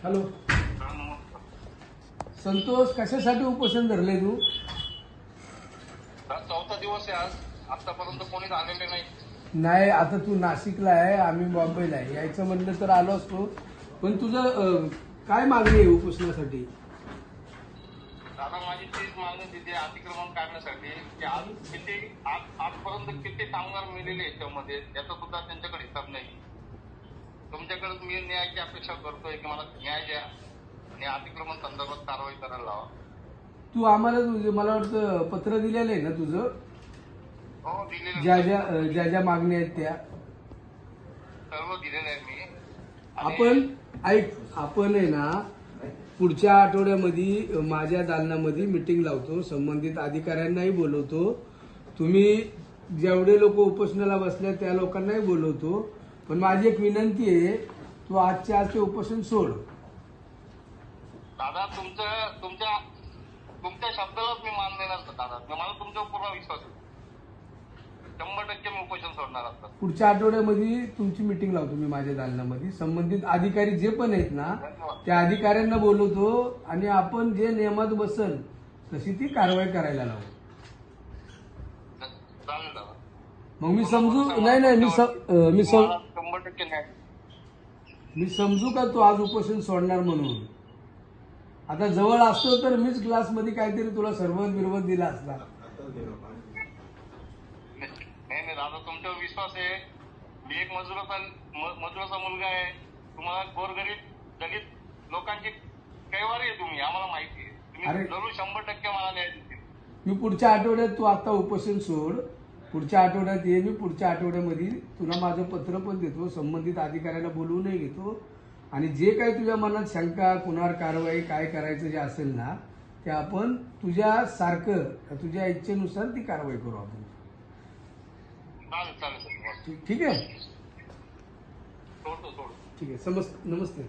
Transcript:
Hello Santosh, कशासाठी उपोषण धरले तू? चौथा दिवस आहे आज. आतापर्यंत कोणीच आलेले नाही. नाही, आता तू नाशिकला आहे, आम्ही मुंबईला आहे. यायचं म्हणलं तर आलो असतो, पण तुझं काय मागणी आहे उपोषणासाठी? दादा, माझी तीच मागणी तिथे अतिक्रमण काढण्यासाठी की आजपर्यंत किती कामगार मेलेले याच्यामध्ये, याचा सुद्धा त्यांच्याकडे हिसाब नाही. तुमच्याकडे मी न्यायाची अपेक्षा करतोय की मला न्याय द्या आणि अतिक्रमण संदर्भात कारवाई करायला लावा. तू आम्हाला मला वाटतं पत्र दिलेलं आहे ना तुझं? हो, दिलेलं ज्या ज्या मागण्या आहेत त्या सर्व दिलेलं आहे मी. आपण आहे ना, पुढच्या आठवड्यामध्ये माझ्या दालनामध्ये मीटिंग लावतो, संबंधित अधिकाऱ्यांनाही बोलवतो, तुम्ही जेवढे लोक उपोषणाला बसले त्या लोकांनाही बोलवतो. पण माझी एक विनंती आहे, तू आजच्या आज ते उपोषण सोड. दादा, तुमच्या शब्दालाच मी मान देणार दादा. मला तुमच्यावर पूर्ण विश्वास आहे. 100% मी उपोषण सोडणार आता. पुढच्या आठवड्यामध्ये तुमची मीटिंग लावतो मी माझ्या दालनामध्ये. संबंधित अधिकारी जे पण आहेत ना, त्या अधिकाऱ्यांना बोलवतो आणि आपण जे नियमात बसल तशी ती कारवाई करायला लावू. चालेल दादा. मग मी समजू? नाही, मी समजू का तू आज उपोषण सोडणार म्हणून? आता जवळ असतो तर मीच क्लासमध्ये काहीतरी तुला सरबत बिरबत दिला असता. नाही दादा, तुमच्यावर विश्वास आहे. मी एक मजुराचा मुलगा आहे. तुम्हाला गोरगरीब दलित लोकांची कैवारी आहे तुम्ही, आम्हाला माहिती आहे. तुम्ही जरूर 100% मला न्याय देतील. मी पुढच्या आठवड्यात, तू आता उपोषण सोड, पुढच्या आठवड्यात ये. मी पुढच्या आठवड्यामध्ये तुला माझं पत्र पण देतो, संबंधित अधिकाऱ्याला बोलवूनही घेतो आणि जे काही तुझ्या मनात शंका, कुणावर कारवाई काय करायचं जे असेल ना, ते आपण तुझ्या सारखं तुझ्या इच्छेनुसार ती कारवाई करू आपण. चालेल. ठीक आहे? सोडतो. ठीक आहे. नमस्ते.